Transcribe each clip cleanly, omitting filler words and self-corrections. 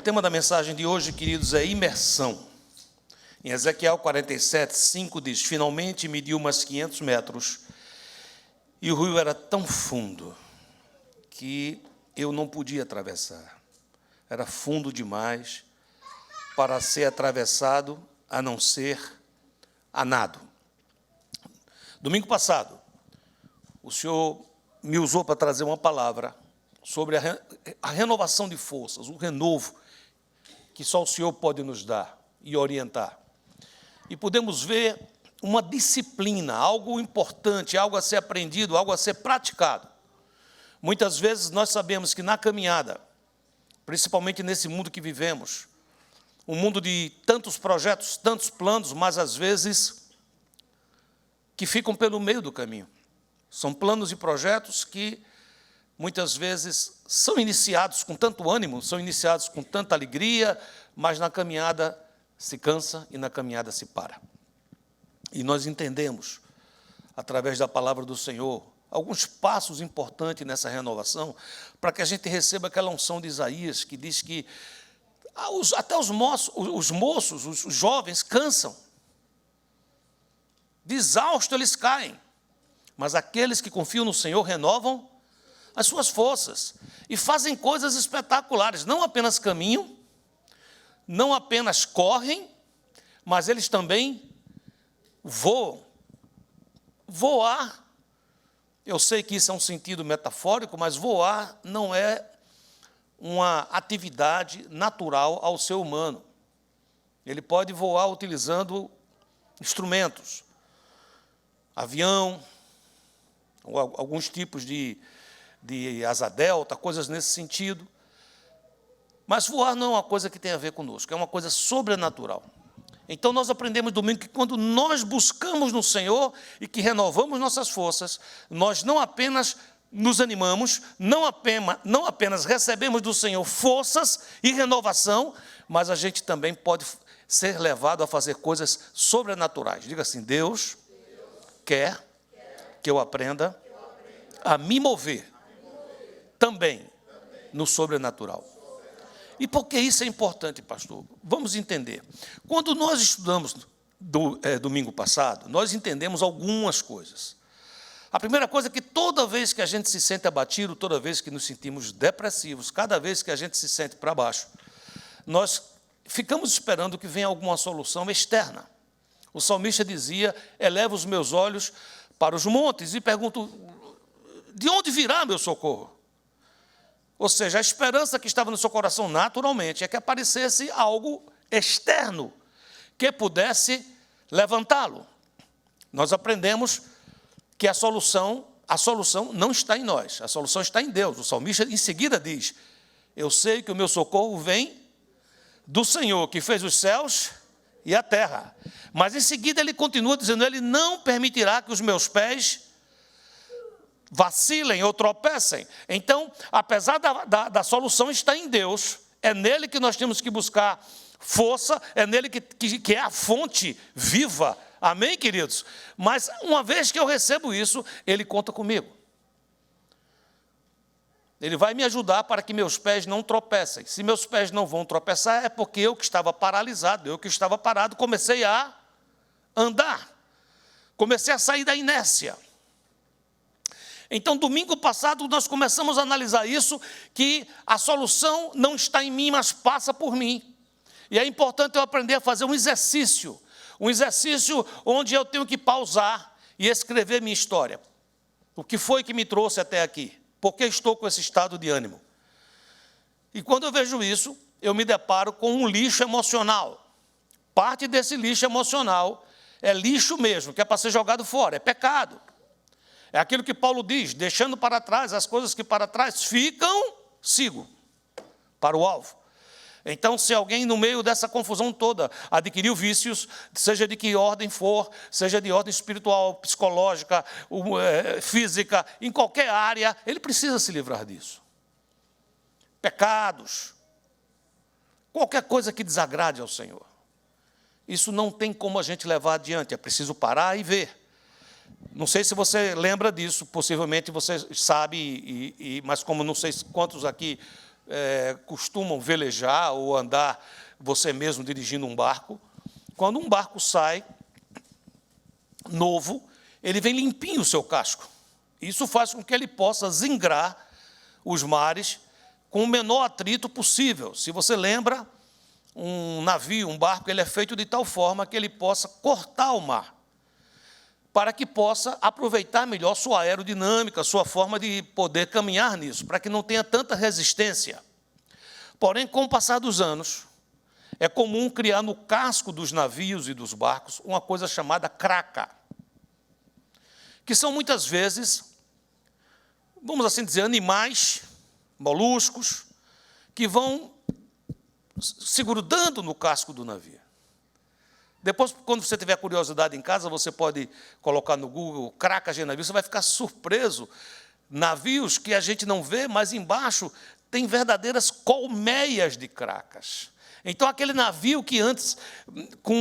tema da mensagem de hoje, queridos, é imersão. Em Ezequiel 47, 5 diz: finalmente mediu umas 500 metros e o rio era tão fundo que eu não podia atravessar. Era fundo demais para ser atravessado, a não ser a nado. Domingo passado, o Senhor me usou para trazer uma palavra sobre a renovação de forças, o renovo que só o Senhor pode nos dar e orientar. E podemos ver uma disciplina, algo importante, algo a ser aprendido, algo a ser praticado. Muitas vezes nós sabemos que na caminhada, principalmente nesse mundo que vivemos, um mundo de tantos projetos, tantos planos, mas às vezes que ficam pelo meio do caminho. São planos e projetos que muitas vezes são iniciados com tanto ânimo, são iniciados com tanta alegria, mas na caminhada se cansa e na caminhada se para. E nós entendemos, através da palavra do Senhor, alguns passos importantes nessa renovação, para que a gente receba aquela unção de Isaías, que diz que até os moços, os jovens, cansam. De exausto eles caem, mas aqueles que confiam no Senhor renovam as suas forças e fazem coisas espetaculares. Não apenas caminham, não apenas correm, mas eles também voam. Voar, eu sei que isso é um sentido metafórico, mas voar não é uma atividade natural ao ser humano. Ele pode voar utilizando instrumentos, avião, ou alguns tipos de asa delta, coisas nesse sentido. Mas voar não é uma coisa que tem a ver conosco, é uma coisa sobrenatural. Então nós aprendemos domingo que quando nós buscamos no Senhor e que renovamos nossas forças, nós não apenas nos animamos, não apenas recebemos do Senhor forças e renovação, mas a gente também pode ser levado a fazer coisas sobrenaturais. Diga assim: Deus quer que eu aprenda a me mover também no sobrenatural. E por que isso é importante, pastor? Vamos entender. Quando nós estudamos domingo passado, nós entendemos algumas coisas. A primeira coisa é que toda vez que a gente se sente abatido, toda vez que nos sentimos depressivos, cada vez que a gente se sente para baixo, nós ficamos esperando que venha alguma solução externa. O salmista dizia: eleva os meus olhos para os montes e pergunto: de onde virá meu socorro? Ou seja, a esperança que estava no seu coração naturalmente é que aparecesse algo externo que pudesse levantá-lo. Nós aprendemos que a solução não está em nós, a solução está em Deus. O salmista em seguida diz: eu sei que o meu socorro vem do Senhor, que fez os céus e a terra. Mas em seguida ele continua dizendo: ele não permitirá que os meus pés vacilem ou tropecem. Então, apesar da solução estar em Deus, é nele que nós temos que buscar força, é nele que é a fonte viva. Amém, queridos? Mas uma vez que eu recebo isso, ele conta comigo. Ele vai me ajudar para que meus pés não tropecem. Se meus pés não vão tropeçar, é porque eu que estava paralisado, eu que estava parado, comecei a andar. Comecei a sair da inércia. Então, domingo passado, nós começamos a analisar isso, que a solução não está em mim, mas passa por mim. E é importante eu aprender a fazer um exercício onde eu tenho que pausar e escrever minha história. O que foi que me trouxe até aqui? Por que estou com esse estado de ânimo? E quando eu vejo isso, eu me deparo com um lixo emocional. Parte desse lixo emocional é lixo mesmo, que é para ser jogado fora, é pecado. É aquilo que Paulo diz: deixando para trás as coisas que para trás ficam, sigo para o alvo. Então, se alguém no meio dessa confusão toda adquiriu vícios, seja de que ordem for, seja de ordem espiritual, psicológica, física, em qualquer área, ele precisa se livrar disso. Pecados, qualquer coisa que desagrade ao Senhor. Isso não tem como a gente levar adiante, é preciso parar e ver. Não sei se você lembra disso, possivelmente você sabe, mas como não sei quantos aqui costumam velejar ou andar você mesmo dirigindo um barco. Quando um barco sai novo, ele vem limpinho o seu casco. Isso faz com que ele possa zingrar os mares com o menor atrito possível. Se você lembra, um navio, um barco, ele é feito de tal forma que ele possa cortar o mar, para que possa aproveitar melhor sua aerodinâmica, sua forma de poder caminhar nisso, para que não tenha tanta resistência. Porém, com o passar dos anos, é comum criar no casco dos navios e dos barcos uma coisa chamada craca, que são muitas vezes, vamos assim dizer, animais, moluscos, que vão se grudando no casco do navio. Depois, quando você tiver curiosidade em casa, você pode colocar no Google cracas de navio, você vai ficar surpreso. Navios que a gente não vê, mas embaixo tem verdadeiras colmeias de cracas. Então, aquele navio que antes, com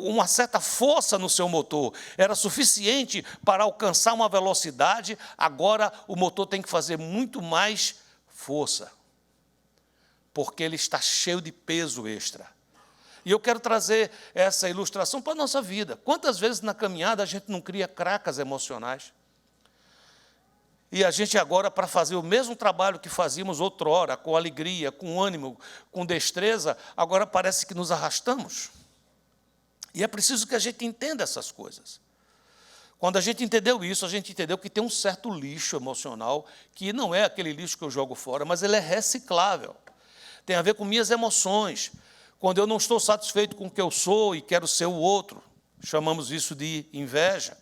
uma certa força no seu motor, era suficiente para alcançar uma velocidade, agora o motor tem que fazer muito mais força, porque ele está cheio de peso extra. E eu quero trazer essa ilustração para a nossa vida. Quantas vezes na caminhada a gente não cria cracas emocionais? E a gente agora, para fazer o mesmo trabalho que fazíamos outrora, com alegria, com ânimo, com destreza, agora parece que nos arrastamos. E é preciso que a gente entenda essas coisas. Quando a gente entendeu isso, a gente entendeu que tem um certo lixo emocional, que não é aquele lixo que eu jogo fora, mas ele é reciclável. Tem a ver com minhas emoções. Quando eu não estou satisfeito com o que eu sou e quero ser o outro, chamamos isso de inveja.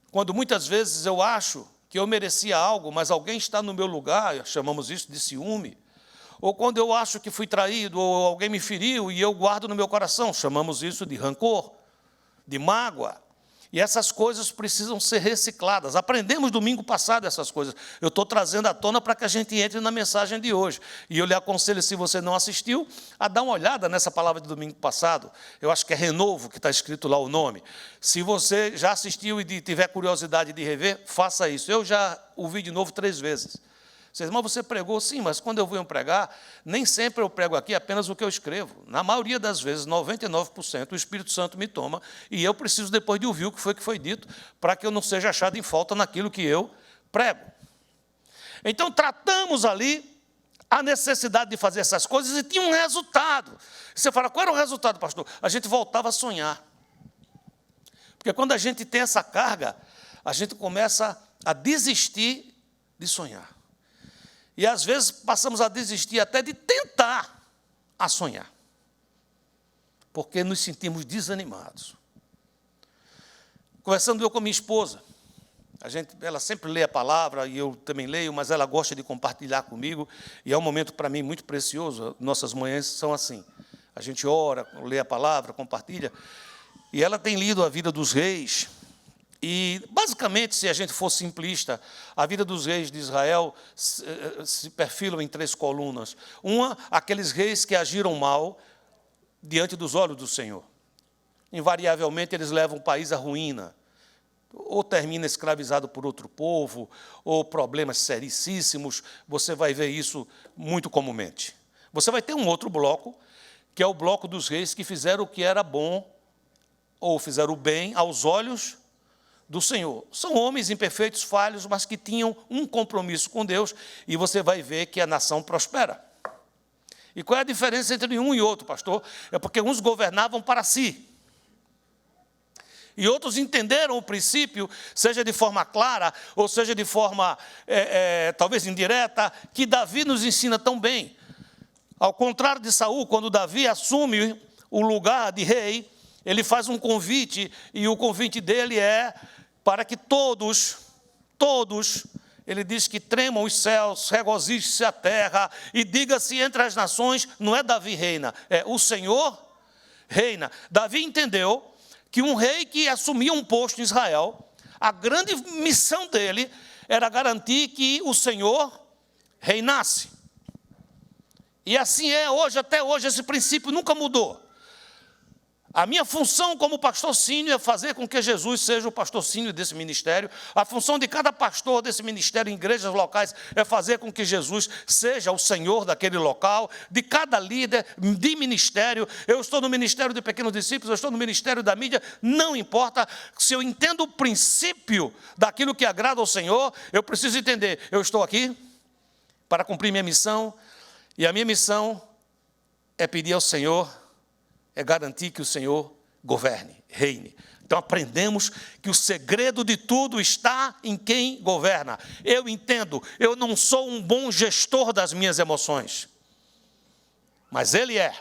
Quando muitas vezes eu acho que eu merecia algo, mas alguém está no meu lugar, chamamos isso de ciúme. Ou quando eu acho que fui traído, ou alguém me feriu e eu guardo no meu coração, chamamos isso de rancor, de mágoa. E essas coisas precisam ser recicladas. Aprendemos domingo passado essas coisas. Eu estou trazendo à tona para que a gente entre na mensagem de hoje. E eu lhe aconselho, se você não assistiu, a dar uma olhada nessa palavra de domingo passado. Eu acho que é renovo que está escrito lá o nome. Se você já assistiu e tiver curiosidade de rever, faça isso. Eu já ouvi de novo 3 vezes. Vocês, mas você pregou? Sim, mas quando eu venho pregar, nem sempre eu prego aqui apenas o que eu escrevo. Na maioria das vezes, 99%, o Espírito Santo me toma e eu preciso depois de ouvir o que foi dito, para que eu não seja achado em falta naquilo que eu prego. Então, tratamos ali a necessidade de fazer essas coisas e tinha um resultado. Você fala, qual era o resultado, pastor? A gente voltava a sonhar. Porque quando a gente tem essa carga, a gente começa a desistir de sonhar. E, às vezes, passamos a desistir até de tentar a sonhar, porque nos sentimos desanimados. Conversando eu com minha esposa, ela sempre lê a palavra, e eu também leio, mas ela gosta de compartilhar comigo, e é um momento, para mim, muito precioso. Nossas manhãs são assim. A gente ora, lê a palavra, compartilha, e ela tem lido a vida dos reis. E, basicamente, se a gente for simplista, a vida dos reis de Israel se perfilam em 3 colunas. Uma, aqueles reis que agiram mal diante dos olhos do Senhor. Invariavelmente, eles levam o país à ruína. Ou termina escravizado por outro povo, ou problemas sericíssimos. Você vai ver isso muito comumente. Você vai ter um outro bloco, que é o bloco dos reis que fizeram o que era bom, ou fizeram o bem aos olhos do Senhor. São homens imperfeitos, falhos, mas que tinham um compromisso com Deus, e você vai ver que a nação prospera. E qual é a diferença entre um e outro, pastor? É porque uns governavam para si, e outros entenderam o princípio, seja de forma clara, ou seja de forma, talvez indireta, que Davi nos ensina tão bem. Ao contrário de Saul, quando Davi assume o lugar de rei, ele faz um convite, e o convite dele é para que todos, ele diz que tremam os céus, regozije-se a terra, e diga-se entre as nações, não é Davi reina, é o Senhor reina. Davi entendeu que um rei que assumia um posto em Israel, a grande missão dele era garantir que o Senhor reinasse. E assim é hoje, até hoje, esse princípio nunca mudou. A minha função como pastor sênior é fazer com que Jesus seja o pastor sênior desse ministério. A função de cada pastor desse ministério em igrejas locais é fazer com que Jesus seja o Senhor daquele local. De cada líder de ministério, eu estou no ministério de pequenos discípulos, eu estou no ministério da mídia, não importa. Se eu entendo o princípio daquilo que agrada ao Senhor, eu preciso entender, eu estou aqui para cumprir minha missão, e a minha missão é pedir ao Senhor, é garantir que o Senhor governe, reine. Então aprendemos que o segredo de tudo está em quem governa. Eu entendo, eu não sou um bom gestor das minhas emoções, mas Ele é,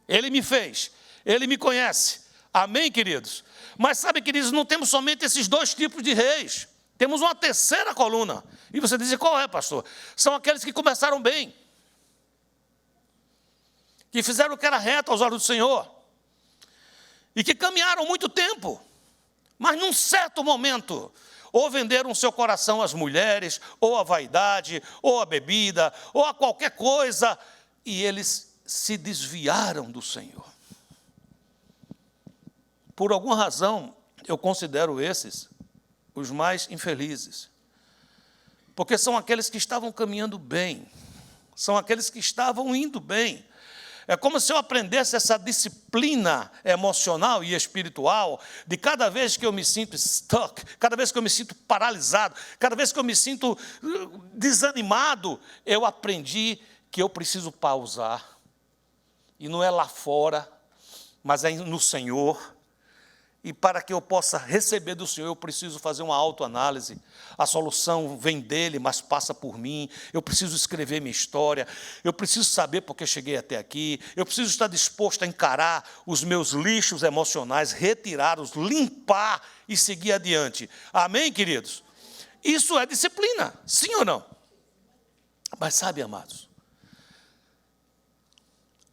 Ele me fez, Ele me conhece. Amém, queridos? Mas sabe, queridos, não temos somente esses dois tipos de reis, temos uma terceira coluna. E você diz, qual é, pastor? São aqueles que começaram bem, que fizeram o que era reto aos olhos do Senhor, e que caminharam muito tempo, mas num certo momento, ou venderam seu coração às mulheres, ou à vaidade, ou à bebida, ou a qualquer coisa, e eles se desviaram do Senhor. Por alguma razão, eu considero esses os mais infelizes, porque são aqueles que estavam caminhando bem, são aqueles que estavam indo bem. É como se eu aprendesse essa disciplina emocional e espiritual de cada vez que eu me sinto stuck, cada vez que eu me sinto paralisado, cada vez que eu me sinto desanimado, eu aprendi que eu preciso pausar. E não é lá fora, mas é no Senhor. E para que eu possa receber do Senhor, eu preciso fazer uma autoanálise. A solução vem dEle, mas passa por mim. Eu preciso escrever minha história. Eu preciso saber porque cheguei até aqui. Eu preciso estar disposto a encarar os meus lixos emocionais, retirá-los, limpar e seguir adiante. Amém, queridos? Isso é disciplina, sim ou não? Mas sabe, amados,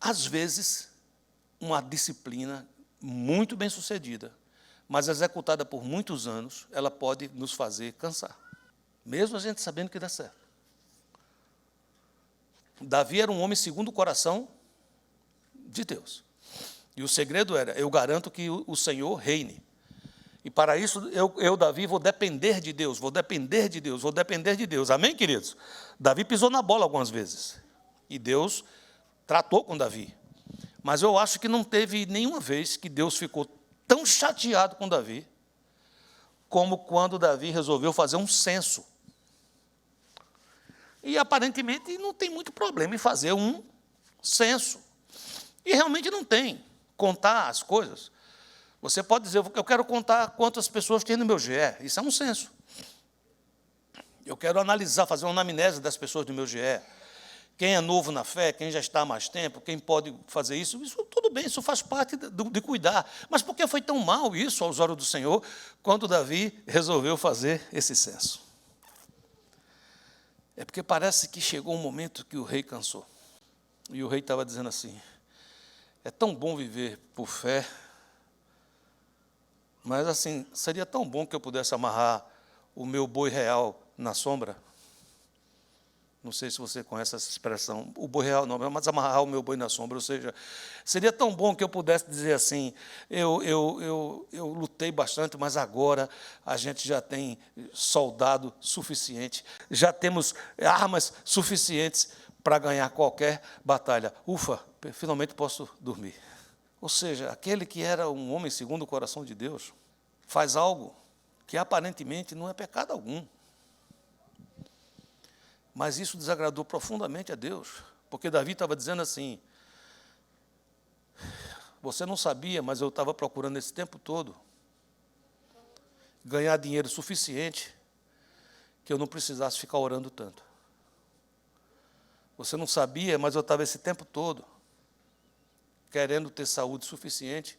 às vezes, uma disciplina muito bem sucedida, mas executada por muitos anos, ela pode nos fazer cansar, mesmo a gente sabendo que dá certo. Davi era um homem segundo o coração de Deus, e o segredo era, eu garanto que o Senhor reine, e para isso, Davi, vou depender de Deus, vou depender de Deus, vou depender de Deus, amém, queridos? Davi pisou na bola algumas vezes, e Deus tratou com Davi. Mas eu acho que não teve nenhuma vez que Deus ficou tão chateado com Davi, como quando Davi resolveu fazer um censo. E aparentemente não tem muito problema em fazer um censo. E realmente não tem. Contar as coisas. Você pode dizer, eu quero contar quantas pessoas tem no meu GE. Isso é um censo. Eu quero analisar, fazer uma anamnese das pessoas do meu GE. Quem é novo na fé, quem já está há mais tempo, quem pode fazer isso tudo bem, isso faz parte de cuidar. Mas por que foi tão mal isso aos olhos do Senhor, quando Davi resolveu fazer esse censo? É porque parece que chegou um momento que o rei cansou. E o rei estava dizendo assim, é tão bom viver por fé, mas assim, seria tão bom que eu pudesse amarrar o meu boi real na sombra. Não sei se você conhece essa expressão, o boi real não, mas amarrar o meu boi na sombra, ou seja, seria tão bom que eu pudesse dizer assim, eu lutei bastante, mas agora a gente já tem soldado suficiente, já temos armas suficientes para ganhar qualquer batalha. Ufa, finalmente posso dormir. Ou seja, aquele que era um homem segundo o coração de Deus, faz algo que aparentemente não é pecado algum. Mas isso desagradou profundamente a Deus, porque Davi estava dizendo assim, você não sabia, mas eu estava procurando esse tempo todo ganhar dinheiro suficiente que eu não precisasse ficar orando tanto. Você não sabia, mas eu estava esse tempo todo querendo ter saúde suficiente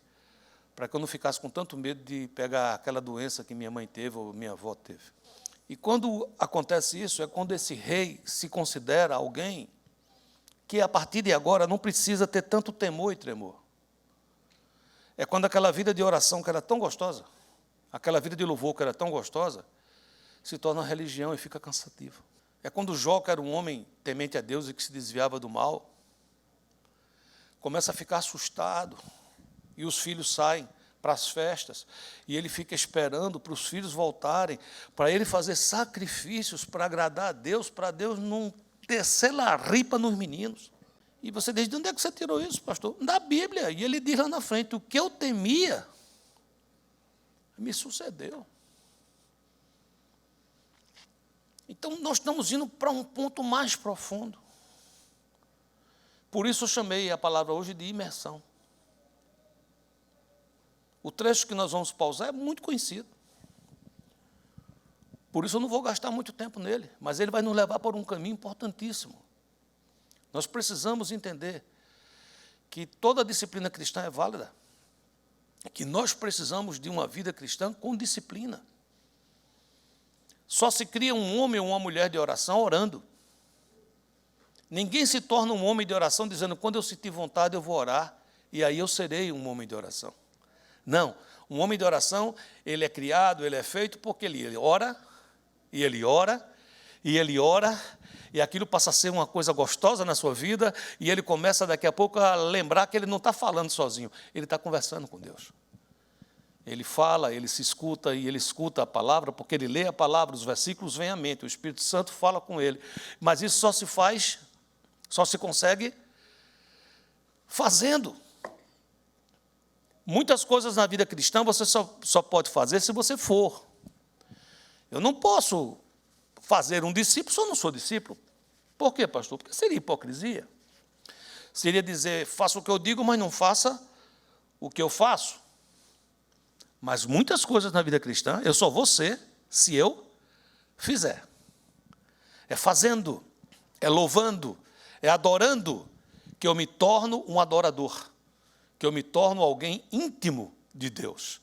para que eu não ficasse com tanto medo de pegar aquela doença que minha mãe teve ou minha avó teve. E quando acontece isso, é quando esse rei se considera alguém que, a partir de agora, não precisa ter tanto temor e tremor. É quando aquela vida de oração que era tão gostosa, aquela vida de louvor que era tão gostosa, se torna religião e fica cansativo. É quando Jó, que era um homem temente a Deus e que se desviava do mal, começa a ficar assustado e os filhos saem para as festas, e ele fica esperando para os filhos voltarem, para ele fazer sacrifícios para agradar a Deus, para Deus não descer laripa nos meninos. E você diz, de onde é que você tirou isso, pastor? Da Bíblia. E ele diz lá na frente, o que eu temia me sucedeu. Então, nós estamos indo para um ponto mais profundo. Por isso eu chamei a palavra hoje de imersão. O trecho que nós vamos pausar é muito conhecido. Por isso eu não vou gastar muito tempo nele, mas ele vai nos levar por um caminho importantíssimo. Nós precisamos entender que toda disciplina cristã é válida, que nós precisamos de uma vida cristã com disciplina. Só se cria um homem ou uma mulher de oração orando. Ninguém se torna um homem de oração dizendo, quando eu sentir vontade eu vou orar, e aí eu serei um homem de oração. Não, um homem de oração, ele é criado, ele é feito porque ele ora, e ele ora, e ele ora, e aquilo passa a ser uma coisa gostosa na sua vida, e ele começa daqui a pouco a lembrar que ele não está falando sozinho, ele está conversando com Deus. Ele fala, ele se escuta, e ele escuta a palavra, porque ele lê a palavra, os versículos vêm à mente, o Espírito Santo fala com ele. Mas isso só se faz, só se consegue fazendo. Muitas coisas na vida cristã você só pode fazer se você for. Eu não posso fazer um discípulo se eu não sou discípulo. Por quê, pastor? Porque seria hipocrisia. Seria dizer, faça o que eu digo, mas não faça o que eu faço. Mas muitas coisas na vida cristã, eu só vou ser se eu fizer. É fazendo, é louvando, é adorando, que eu me torno um adorador, que eu me torno alguém íntimo de Deus.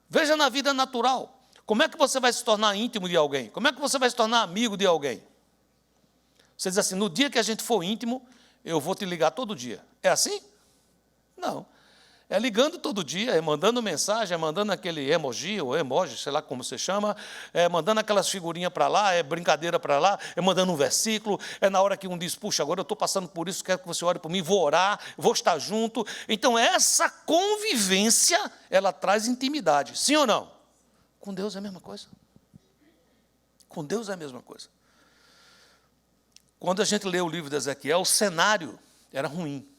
Veja na vida natural, como é que você vai se tornar íntimo de alguém? Como é que você vai se tornar amigo de alguém? Você diz assim, no dia que a gente for íntimo, eu vou te ligar todo dia. É assim? Não. É ligando todo dia, é mandando mensagem, é mandando aquele emoji, ou emoji, sei lá como você chama, é mandando aquelas figurinhas para lá, é brincadeira para lá, é mandando um versículo, é na hora que um diz, puxa, agora eu estou passando por isso, quero que você ore por mim, vou orar, vou estar junto. Então, essa convivência, ela traz intimidade, sim ou não? Com Deus é a mesma coisa. Com Deus é a mesma coisa. Quando a gente lê o livro de Ezequiel, o cenário era ruim.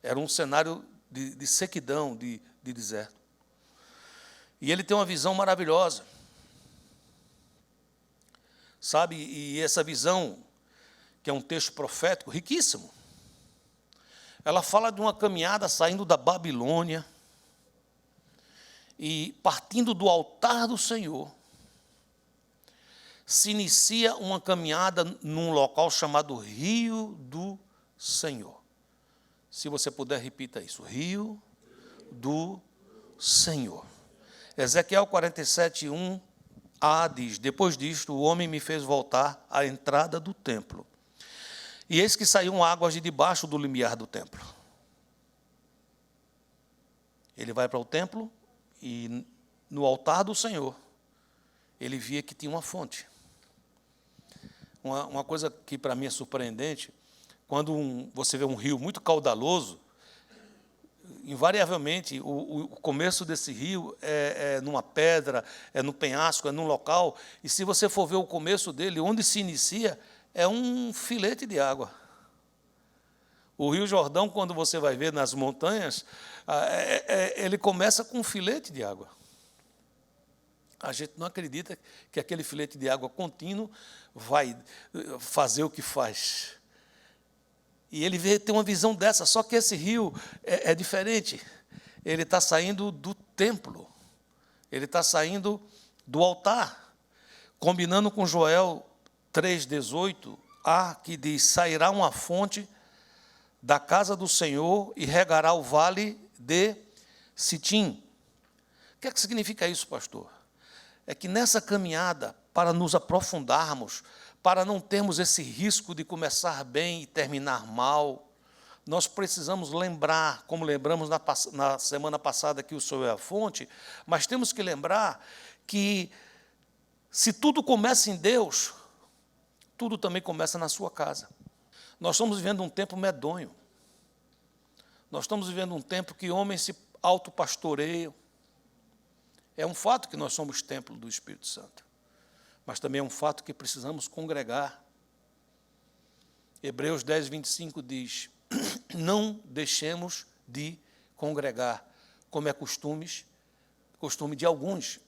Era um cenário de sequidão, de deserto. E ele tem uma visão maravilhosa. Sabe, e essa visão, que é um texto profético, riquíssimo, ela fala de uma caminhada saindo da Babilônia e partindo do altar do Senhor, se inicia uma caminhada num local chamado Rio do Senhor. Se você puder, repita isso. Rio do Senhor. Ezequiel 47:1a diz, depois disto, o homem me fez voltar à entrada do templo. E eis que saíam águas de debaixo do limiar do templo. Ele vai para o templo e no altar do Senhor, ele via que tinha uma fonte. Uma coisa que para mim é surpreendente, quando você vê um rio muito caudaloso, invariavelmente o começo desse rio é numa pedra, é no penhasco, é num local, e se você for ver o começo dele, onde se inicia, é um filete de água. O Rio Jordão, quando você vai ver nas montanhas, ele começa com um filete de água. A gente não acredita que aquele filete de água contínuo vai fazer o que faz. E ele tem uma visão dessa, só que esse rio é diferente. Ele está saindo do templo, ele está saindo do altar, combinando com Joel 3,18a, que diz, sairá uma fonte da casa do Senhor e regará o vale de Sitim. O que é que significa isso, pastor? É que nessa caminhada, para nos aprofundarmos, para não termos esse risco de começar bem e terminar mal, nós precisamos lembrar, como lembramos na semana passada que o Senhor é a fonte, mas temos que lembrar que se tudo começa em Deus, tudo também começa na sua casa. Nós estamos vivendo um tempo medonho. Nós estamos vivendo um tempo que homens se autopastoreiam. É um fato que nós somos templo do Espírito Santo, mas também é um fato que precisamos congregar. Hebreus 10, 25 diz, não deixemos de congregar, como é costume de alguns.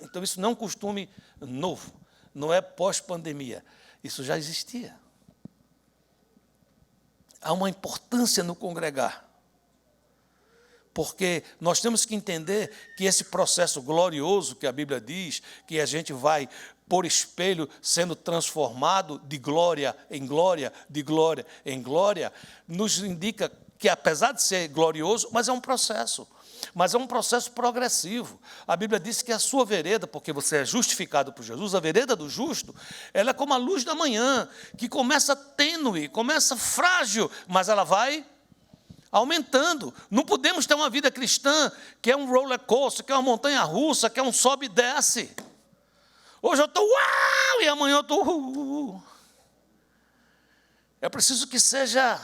Então, isso não é um costume novo, não é pós-pandemia, isso já existia. Há uma importância no congregar, porque nós temos que entender que esse processo glorioso que a Bíblia diz, que a gente vai por espelho sendo transformado de glória em glória, de glória em glória, nos indica que apesar de ser glorioso, mas é um processo progressivo. A Bíblia diz que a sua vereda, porque você é justificado por Jesus, a vereda do justo, ela é como a luz da manhã, que começa tênue, começa frágil, mas ela vai aumentando. Não podemos ter uma vida cristã que é um roller coaster, que é uma montanha russa, que é um sobe e desce. Hoje eu estou uau, e amanhã eu estou É preciso que seja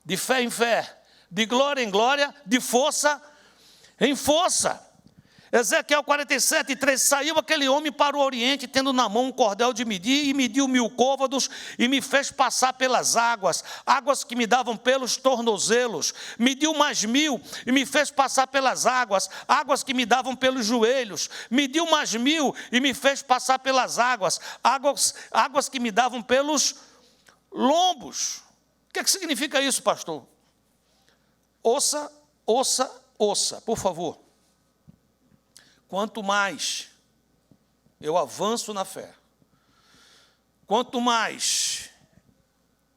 de fé em fé, de glória em glória, de força em força. Ezequiel 47, 3, saiu aquele homem para o oriente, tendo na mão um cordel de medir, e mediu 1000 côvados, e me fez passar pelas águas que me davam pelos tornozelos, mediu mais 1000, e me fez passar pelas águas que me davam pelos joelhos, mediu mais 1000, e me fez passar pelas águas que me davam pelos lombos. O que significa isso, pastor? Ouça, por favor. Quanto mais eu avanço na fé, quanto mais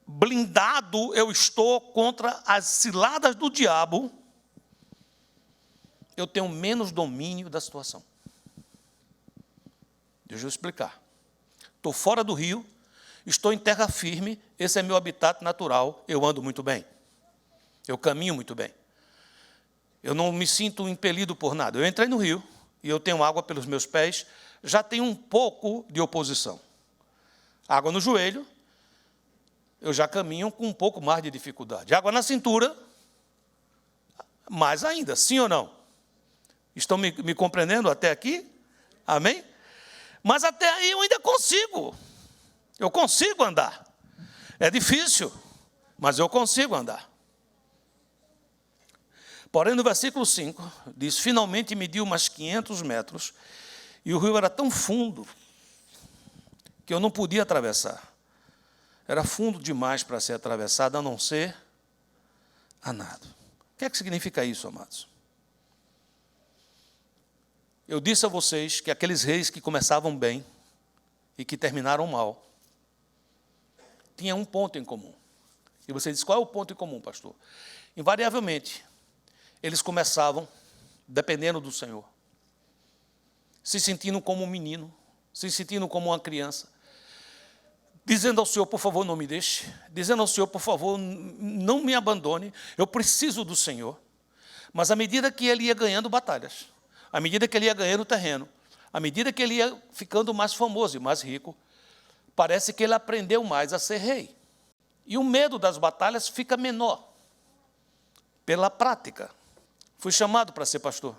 blindado eu estou contra as ciladas do diabo, eu tenho menos domínio da situação. Deixa eu explicar. Estou fora do rio, estou em terra firme, esse é meu habitat natural, eu ando muito bem, eu caminho muito bem, eu não me sinto impelido por nada. Eu entrei no rio, e eu tenho água pelos meus pés, já tenho um pouco de oposição. Água no joelho, eu já caminho com um pouco mais de dificuldade. Água na cintura, mais ainda, sim ou não? Estão me compreendendo até aqui? Amém? Mas até aí eu ainda consigo. Eu consigo andar. É difícil, mas eu consigo andar. Porém, no versículo 5, diz, finalmente mediu umas 500 metros, e o rio era tão fundo, que eu não podia atravessar. Era fundo demais para ser atravessado, a não ser a nado. O que significa isso, amados? Eu disse a vocês que aqueles reis que começavam bem e que terminaram mal, tinham um ponto em comum. E você diz, qual é o ponto em comum, pastor? Invariavelmente, eles começavam dependendo do Senhor, se sentindo como um menino, se sentindo como uma criança, dizendo ao Senhor, por favor, não me deixe, dizendo ao Senhor, por favor, não me abandone, eu preciso do Senhor. Mas à medida que ele ia ganhando batalhas, à medida que ele ia ganhando terreno, à medida que ele ia ficando mais famoso e mais rico, parece que ele aprendeu mais a ser rei. E o medo das batalhas fica menor, pela prática. Fui chamado para ser pastor.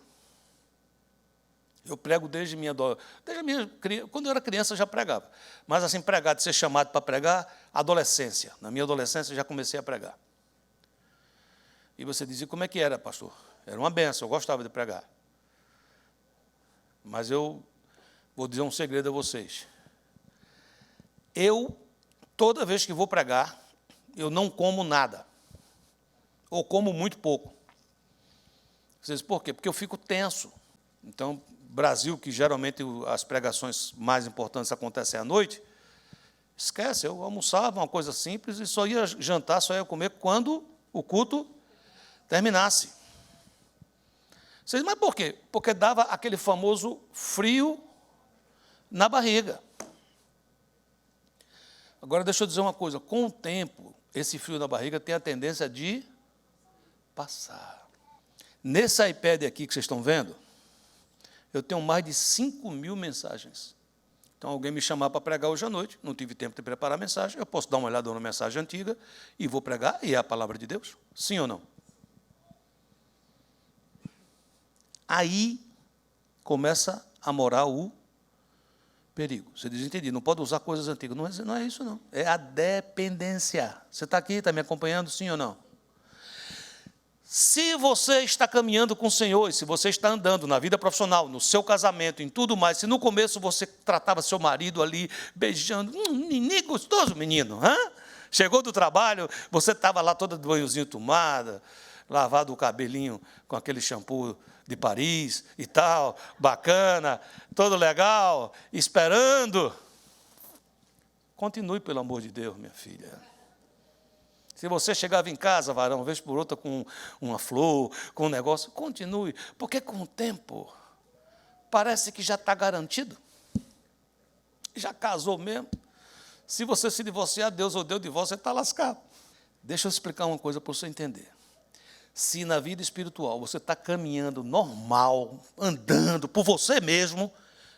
Eu prego desde quando eu era criança eu já pregava. Mas assim, pregar, de ser chamado para pregar, adolescência. Na minha adolescência eu já comecei a pregar. E você dizia, como é que era, pastor? Era uma benção, eu gostava de pregar. Mas eu vou dizer um segredo a vocês. Toda vez que vou pregar, eu não como nada. Ou como muito pouco. Vocês dizem, por quê? Porque eu fico tenso. Então, Brasil, que geralmente as pregações mais importantes acontecem à noite, esquece, eu almoçava, uma coisa simples, e só ia jantar, só ia comer quando o culto terminasse. Vocês dizem, mas por quê? Porque dava aquele famoso frio na barriga. Agora, deixa eu dizer uma coisa, com o tempo, esse frio na barriga tem a tendência de passar. Nesse iPad aqui que vocês estão vendo, eu tenho mais de 5.000 mensagens. Então, alguém me chamar para pregar hoje à noite, não tive tempo de preparar a mensagem, eu posso dar uma olhada na mensagem antiga e vou pregar, e é a palavra de Deus? Sim ou não? Aí começa a morar o perigo. Você diz, entendi, não pode usar coisas antigas. Não é isso, não. É a dependência. Você está aqui, está me acompanhando, sim ou não? Se você está caminhando com o Senhor, e se você está andando na vida profissional, no seu casamento, em tudo mais, se no começo você tratava seu marido ali, beijando, menino gostoso, menino, hã? Chegou do trabalho, você estava lá toda de banhozinho tomada, lavado o cabelinho com aquele shampoo de Paris e tal, bacana, todo legal, esperando. Continue, pelo amor de Deus, minha filha. Se você chegava em casa, varão, uma vez por outra, com uma flor, com um negócio, continue, porque com o tempo, parece que já está garantido. Já casou mesmo. Se você se divorciar, Deus ou deu divórcio, você está lascado. Deixa eu explicar uma coisa para você entender. Se na vida espiritual você está caminhando normal, andando por você mesmo,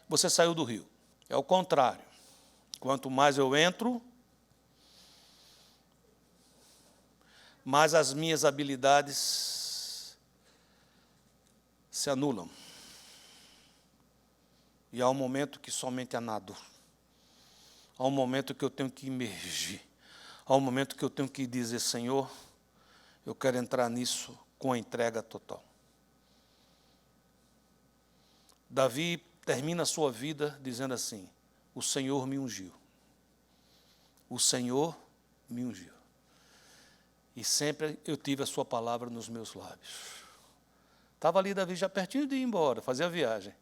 você saiu do rio. É o contrário. Quanto mais eu entro, mais as minhas habilidades se anulam. E há um momento que somente a nado. Há um momento que eu tenho que imergir. Há um momento que eu tenho que dizer, Senhor, eu quero entrar nisso com a entrega total. Davi termina a sua vida dizendo assim, o Senhor me ungiu. O Senhor me ungiu. E sempre eu tive a sua palavra nos meus lábios. Estava ali Davi já pertinho de ir embora, fazer a viagem.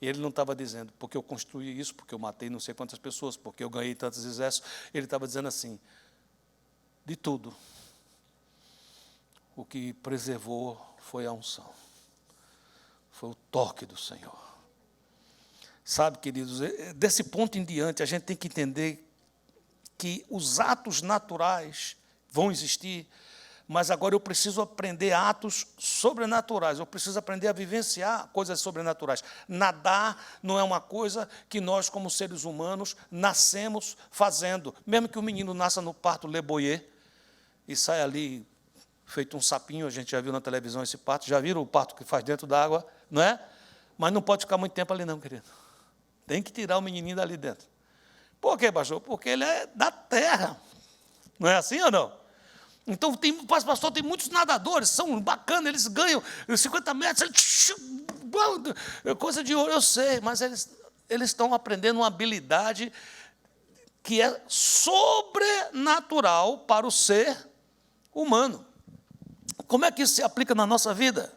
E ele não estava dizendo, porque eu construí isso, porque eu matei não sei quantas pessoas, porque eu ganhei tantos exércitos. Ele estava dizendo assim, de tudo, o que preservou foi a unção. Foi o toque do Senhor. Sabe, queridos, desse ponto em diante, a gente tem que entender que os atos naturais vão existir, mas agora eu preciso aprender atos sobrenaturais, eu preciso aprender a vivenciar coisas sobrenaturais. Nadar não é uma coisa que nós, como seres humanos, nascemos fazendo. Mesmo que o menino nasça no parto Le Boyer e saia ali feito um sapinho, a gente já viu na televisão esse parto, já viram o parto que faz dentro da água, não é? Mas não pode ficar muito tempo ali não, querido. Tem que tirar o menininho dali dentro. Por quê, pastor? Porque ele é da terra. Não é assim ou não? Então, pastor, tem muitos nadadores, são bacanas, eles ganham 50 metros, coisa de ouro, eu sei, mas eles estão aprendendo uma habilidade que é sobrenatural para o ser humano. Como é que isso se aplica na nossa vida?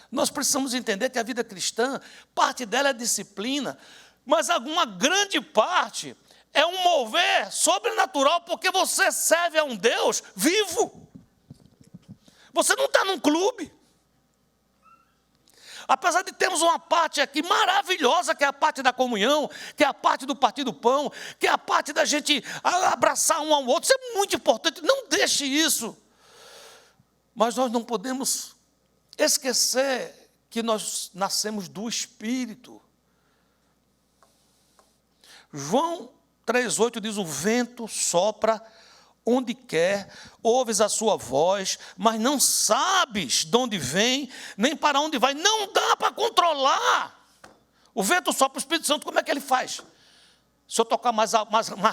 Nós precisamos entender que a vida cristã, parte dela é disciplina, mas alguma grande parte é um mover sobrenatural, porque você serve a um Deus vivo. Você não está num clube. Apesar de termos uma parte aqui maravilhosa, que é a parte da comunhão, que é a parte do partir do pão, que é a parte da gente abraçar um ao outro, isso é muito importante, não deixe isso. Mas nós não podemos esquecer que nós nascemos do Espírito. João 3,8 diz, o vento sopra onde quer, ouves a sua voz, mas não sabes de onde vem, nem para onde vai. Não dá para controlar. O vento sopra, o Espírito Santo, como é que ele faz? Se eu tocar mais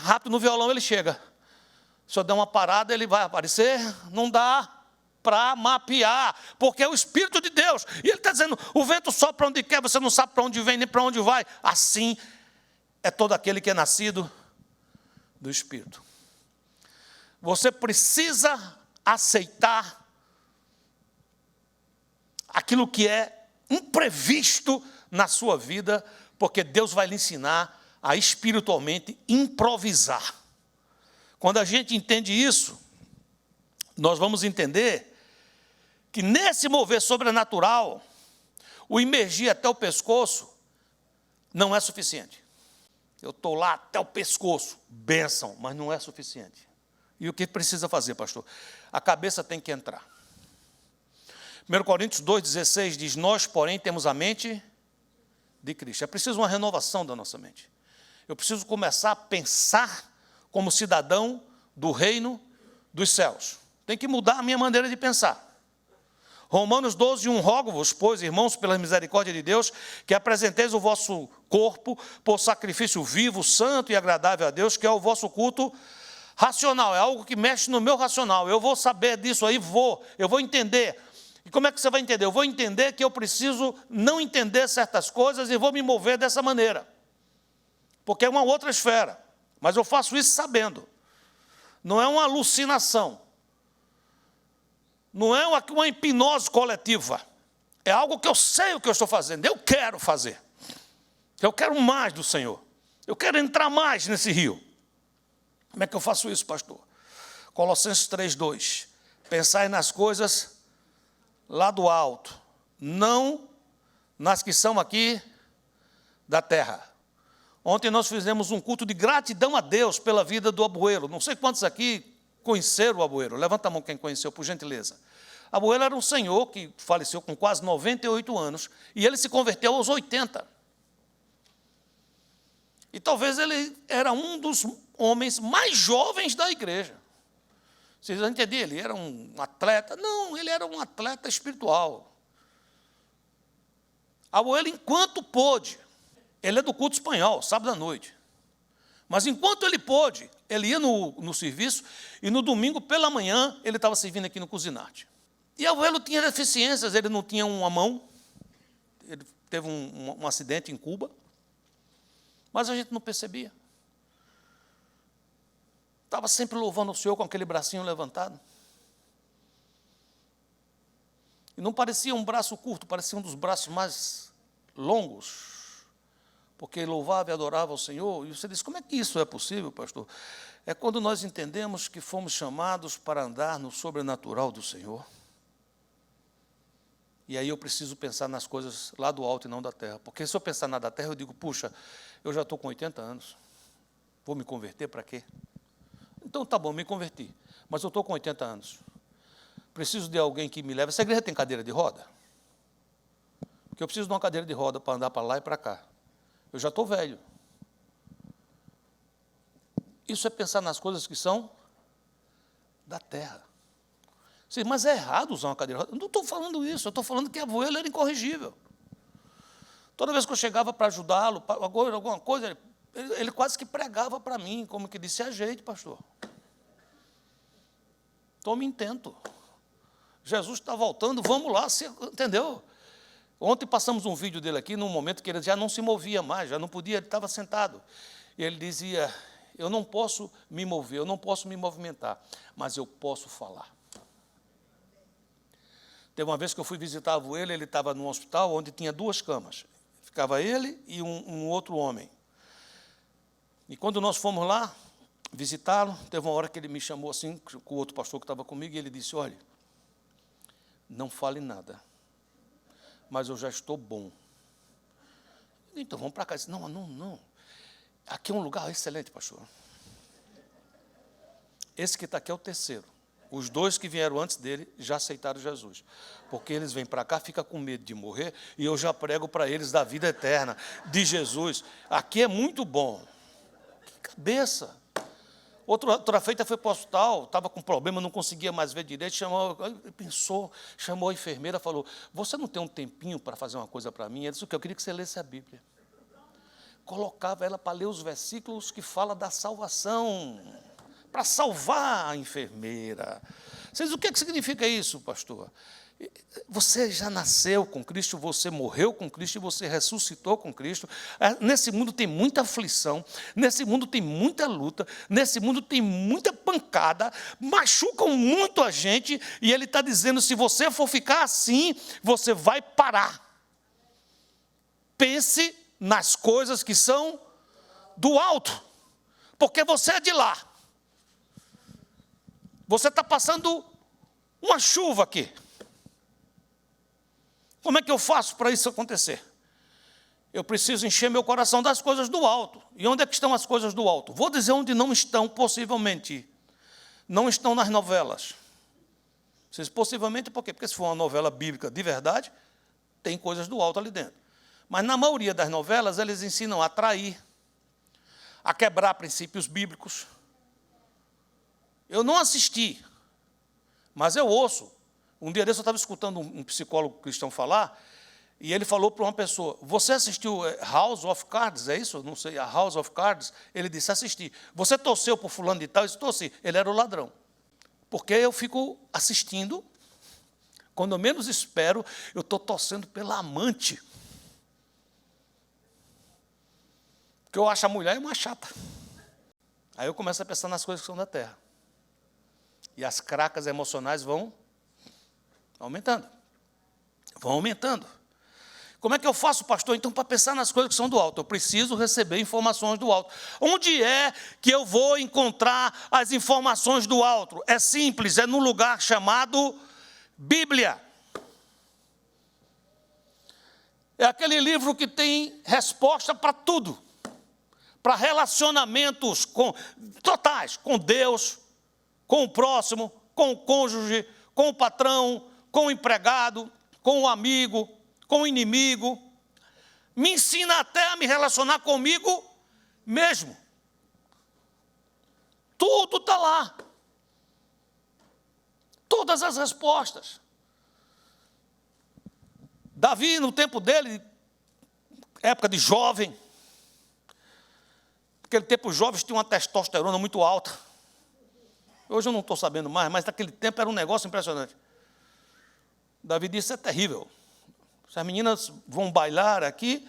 rápido no violão, ele chega. Se eu der uma parada, ele vai aparecer? Não dá para mapear, porque é o Espírito de Deus. E ele está dizendo, o vento sopra onde quer, você não sabe para onde vem, nem para onde vai. Assim é todo aquele que é nascido do Espírito. Você precisa aceitar aquilo que é imprevisto na sua vida, porque Deus vai lhe ensinar a espiritualmente improvisar. Quando a gente entende isso, nós vamos entender que nesse mover sobrenatural, o imergir até o pescoço não é suficiente. Eu estou lá até o pescoço, bênção, mas não é suficiente. E o que precisa fazer, pastor? A cabeça tem que entrar. 1 Coríntios 2,16 diz, nós, porém, temos a mente de Cristo. É preciso uma renovação da nossa mente. Eu preciso começar a pensar como cidadão do reino dos céus. Tem que mudar a minha maneira de pensar. Romanos 12:1, rogo-vos, pois, irmãos, pela misericórdia de Deus, que apresenteis o vosso corpo por sacrifício vivo, santo e agradável a Deus, que é o vosso culto racional, é algo que mexe no meu racional. Eu vou saber disso aí, eu vou entender. E como é que você vai entender? Eu vou entender que eu preciso não entender certas coisas e vou me mover dessa maneira, porque é uma outra esfera, mas eu faço isso sabendo. Não é uma alucinação, não é uma hipnose coletiva, é algo que eu sei o que eu estou fazendo, eu quero fazer, eu quero mais do Senhor, eu quero entrar mais nesse rio. Como é que eu faço isso, pastor? Colossenses 3:2, pensai nas coisas lá do alto, não nas que são aqui da terra. Ontem nós fizemos um culto de gratidão a Deus pela vida do Abuelo. Não sei quantos aqui conheceram o Abuelo. Levanta a mão quem conheceu, por gentileza. Abuelo era um senhor que faleceu com quase 98 anos, e ele se converteu aos 80. E talvez ele era um dos homens mais jovens da igreja. Vocês entenderam? Ele era um atleta? Não, ele era um atleta espiritual. Abuelo, enquanto pôde, ele é do culto espanhol, sábado à noite. Mas enquanto ele pôde, ele ia no serviço, e no domingo, pela manhã, ele estava servindo aqui no Cusinarte. E Abuelo tinha deficiências, ele não tinha uma mão, ele teve um acidente em Cuba, mas a gente não percebia. Estava sempre louvando o Senhor com aquele bracinho levantado. E não parecia um braço curto, parecia um dos braços mais longos, porque louvava e adorava o Senhor. E você diz, como é que isso é possível, pastor? É quando nós entendemos que fomos chamados para andar no sobrenatural do Senhor. E aí eu preciso pensar nas coisas lá do alto e não da terra. Porque se eu pensar na da terra, eu digo, puxa, eu já estou com 80 anos. Vou me converter para quê? Então, tá bom, me converti. Mas eu estou com 80 anos. Preciso de alguém que me leve. Essa igreja tem cadeira de roda? Porque eu preciso de uma cadeira de roda para andar para lá e para cá. Eu já estou velho. Isso é pensar nas coisas que são da terra. Sim, mas é errado usar uma cadeira de roda. Eu não estou falando isso, eu estou falando que Abuelo era incorrigível. Toda vez que eu chegava para ajudá-lo, alguma coisa, ele quase que pregava para mim, como que disse, ajeite, pastor. Tome intento. Jesus está voltando, vamos lá, entendeu? Ontem passamos um vídeo dele aqui, num momento que ele já não se movia mais, já não podia, ele estava sentado. E ele dizia, eu não posso me mover, eu não posso me movimentar, mas eu posso falar. Teve uma vez que eu fui visitar ele estava num hospital onde tinha 2 camas. Ficava ele e um outro homem. E quando nós fomos lá visitá-lo, teve uma hora que ele me chamou assim, com o outro pastor que estava comigo, e ele disse, olha, não fale nada, mas eu já estou bom. Então, vamos para cá. Ele disse, não. Aqui é um lugar excelente, pastor. Esse que está aqui é o terceiro. Os 2 que vieram antes dele já aceitaram Jesus. Porque eles vêm para cá, ficam com medo de morrer, e eu já prego para eles da vida eterna, de Jesus. Aqui é muito bom. Que cabeça. Outra feita foi para o hospital, estava com problema, não conseguia mais ver direito, chamou a enfermeira, falou, você não tem um tempinho para fazer uma coisa para mim? Ele disse, o que? Eu queria que você lesse a Bíblia. Colocava ela para ler os versículos que falam da salvação, para salvar a enfermeira. Vocês dizem, o que significa isso, pastor? Você já nasceu com Cristo, você morreu com Cristo e você ressuscitou com Cristo. Nesse mundo tem muita aflição, nesse mundo tem muita luta, nesse mundo tem muita pancada, machucam muito a gente, e ele está dizendo, se você for ficar assim, você vai parar. Pense nas coisas que são do alto, porque você é de lá. Você está passando uma chuva aqui. Como é que eu faço para isso acontecer? Eu preciso encher meu coração das coisas do alto. E onde é que estão as coisas do alto? Vou dizer onde não estão, possivelmente. Não estão nas novelas. Vocês, possivelmente por quê? Porque se for uma novela bíblica de verdade, tem coisas do alto ali dentro. Mas na maioria das novelas, eles ensinam a trair, a quebrar princípios bíblicos. Eu não assisti, mas eu ouço Um dia desse eu estava escutando um psicólogo cristão falar, e ele falou para uma pessoa, você assistiu House of Cards, é isso? Não sei, a House of Cards? Ele disse, assisti. Você torceu por fulano de tal? Eu disse, torci. Ele era o ladrão. Porque eu fico assistindo, quando eu menos espero, eu estou torcendo pela amante. Porque eu acho a mulher uma chata. Aí eu começo a pensar nas coisas que são da terra. E as cracas emocionais vão aumentando. Vão aumentando. Como é que eu faço, pastor? Então, para pensar nas coisas que são do alto, eu preciso receber informações do alto. Onde é que eu vou encontrar as informações do alto? É simples, é num lugar chamado Bíblia. É aquele livro que tem resposta para tudo. Para relacionamentos totais, com Deus, com o próximo, com o cônjuge, com o patrão, com o empregado, com o amigo, com o inimigo. Me ensina até a me relacionar comigo mesmo. Tudo está lá. Todas as respostas. Davi, no tempo dele, época de jovem, naquele tempo os jovens tinham uma testosterona muito alta. Hoje eu não estou sabendo mais, mas naquele tempo era um negócio impressionante. Davi disse, é terrível. As meninas vão bailar aqui,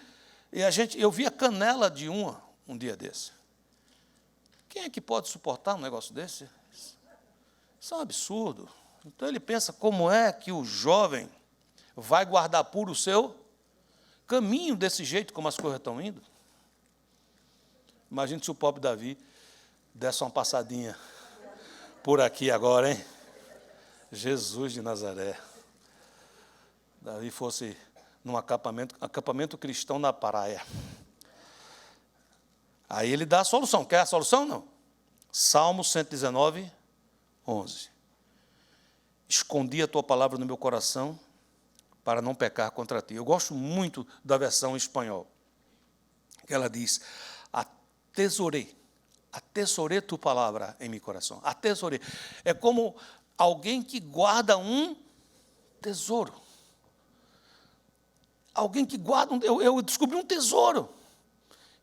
e eu vi a canela de um dia desse. Quem é que pode suportar um negócio desse? Isso é um absurdo. Então ele pensa, como é que o jovem vai guardar puro o seu caminho desse jeito, como as coisas estão indo? Imagine se o pobre Davi desse uma passadinha por aqui agora, hein? Jesus de Nazaré. Davi fosse num acampamento cristão na praia. Aí ele dá a solução. Quer a solução? Não. Salmo 119, 11. Escondi a tua palavra no meu coração para não pecar contra ti. Eu gosto muito da versão em espanhol, que ela diz, atesorei tua palavra em meu coração. Atesorei. É como alguém que guarda um tesouro. Alguém que guarda, eu descobri um tesouro,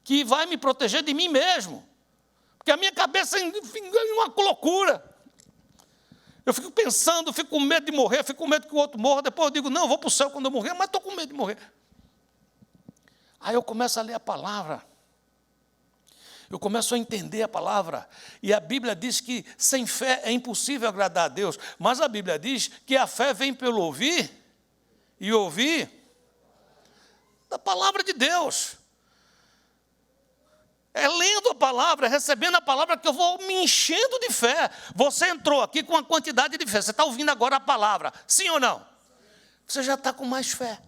que vai me proteger de mim mesmo. Porque a minha cabeça é uma loucura. Eu fico pensando, fico com medo de morrer, fico com medo que o outro morra, depois eu digo, não, eu vou para o céu quando eu morrer, mas estou com medo de morrer. Aí eu começo a ler a palavra. Eu começo a entender a palavra. E a Bíblia diz que sem fé é impossível agradar a Deus. Mas a Bíblia diz que a fé vem pelo ouvir, e ouvir da palavra de Deus. É lendo a palavra, é recebendo a palavra que eu vou me enchendo de fé. Você entrou aqui com uma quantidade de fé. Você está ouvindo agora a palavra. Sim ou não? Você já está com mais fé.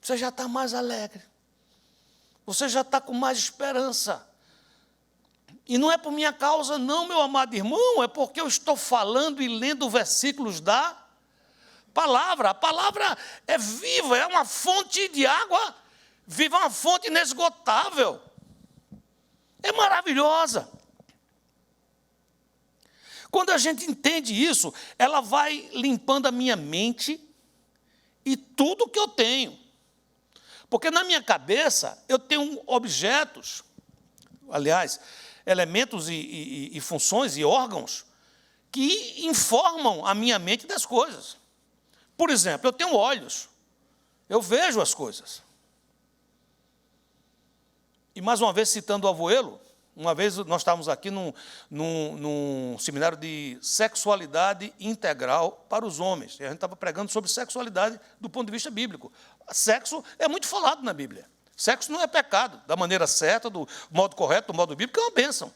Você já está mais alegre. Você já está com mais esperança. E não é por minha causa, não, meu amado irmão. É porque eu estou falando e lendo versículos da palavra. A palavra é viva, é uma fonte de água viva, uma fonte inesgotável. É maravilhosa. Quando a gente entende isso, ela vai limpando a minha mente e tudo que eu tenho. Porque na minha cabeça eu tenho objetos, aliás, elementos e funções e órgãos que informam a minha mente das coisas. Por exemplo, eu tenho olhos, eu vejo as coisas. E mais uma vez, citando o Avoelo, uma vez nós estávamos aqui num seminário de sexualidade integral para os homens. E a gente estava pregando sobre sexualidade do ponto de vista bíblico. Sexo é muito falado na Bíblia. Sexo não é pecado, da maneira certa, do modo correto, do modo bíblico, é uma bênção.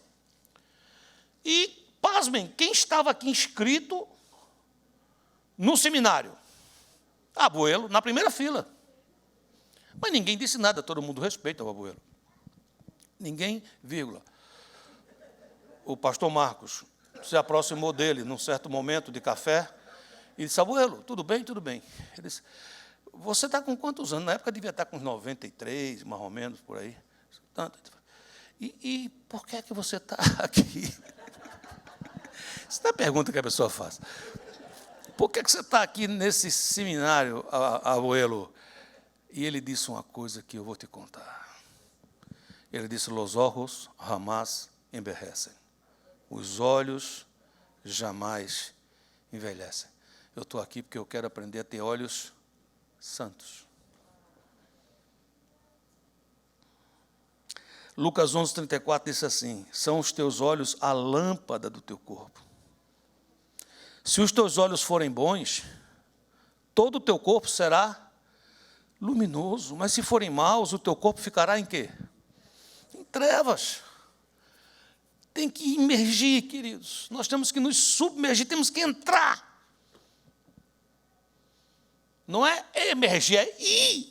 E, pasmem, quem estava aqui inscrito no seminário? Avoelo, na primeira fila. Mas ninguém disse nada, todo mundo respeita o Avoelo. Ninguém, vírgula. O pastor Marcos se aproximou dele num certo momento de café e disse, Avoelo, tudo bem? Tudo bem. Ele disse, você está com quantos anos? Na época devia estar com uns 93, mais ou menos, por aí. E por que é que você está aqui? Essa é a pergunta que a pessoa faz. por que você está aqui nesse seminário, abuelo? E ele disse uma coisa que eu vou te contar. Ele disse, los ojos jamás envejecem. Os olhos jamais envelhecem. Eu estou aqui porque eu quero aprender a ter olhos santos. Lucas 11:34 diz assim, são os teus olhos a lâmpada do teu corpo. Se os teus olhos forem bons, todo o teu corpo será luminoso, mas se forem maus, o teu corpo ficará em quê? Em trevas. Tem que imergir, queridos. Nós temos que nos submergir, temos que entrar. Não é emergir, é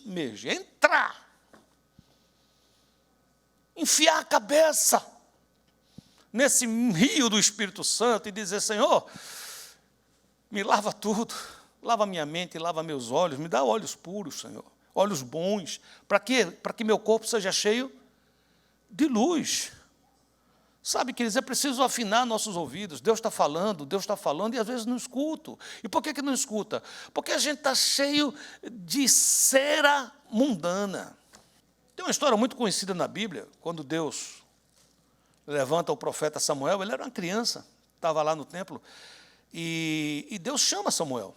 imergir, é entrar. Enfiar a cabeça nesse rio do Espírito Santo e dizer, Senhor, me lava tudo, lava minha mente, lava meus olhos, me dá olhos puros, Senhor, olhos bons. Para quê? Para que meu corpo seja cheio de luz. Sabe, queridos, é preciso afinar nossos ouvidos. Deus está falando, e às vezes não escuto. E por que não escuta? Porque a gente está cheio de cera mundana. Tem uma história muito conhecida na Bíblia, quando Deus levanta o profeta Samuel, ele era uma criança, estava lá no templo, e Deus chama Samuel.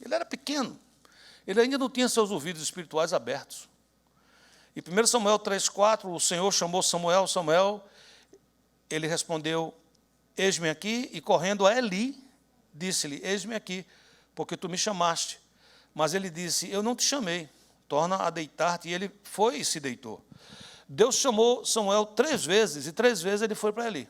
Ele era pequeno, ele ainda não tinha seus ouvidos espirituais abertos. E 1 Samuel 3,4, o Senhor chamou Samuel, Samuel, ele respondeu, eis-me aqui, e correndo a Eli, disse-lhe, eis-me aqui, porque tu me chamaste. Mas ele disse, eu não te chamei, torna a deitar-te, e ele foi e se deitou. Deus chamou Samuel 3 vezes, e 3 vezes ele foi para Eli.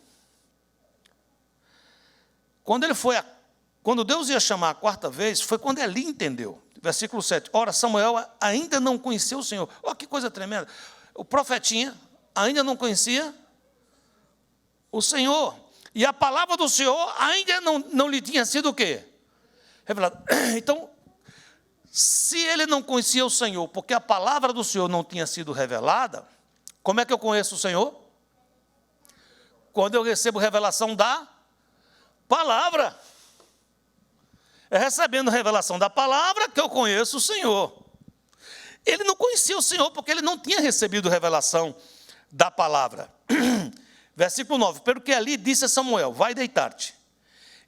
Quando Deus ia chamar a 4ª vez, foi quando Eli entendeu. Versículo 7. Ora, Samuel ainda não conhecia o Senhor. Olha que coisa tremenda. O profetinha ainda não conhecia o Senhor. E a palavra do Senhor ainda não lhe tinha sido o quê? Revelada. Então, se ele não conhecia o Senhor, porque a palavra do Senhor não tinha sido revelada, como é que eu conheço o Senhor? Quando eu recebo revelação da palavra. É recebendo revelação da palavra que eu conheço o Senhor. Ele não conhecia o Senhor porque ele não tinha recebido revelação da palavra. Versículo 9. Pelo que ali disse a Samuel, vai deitar-te.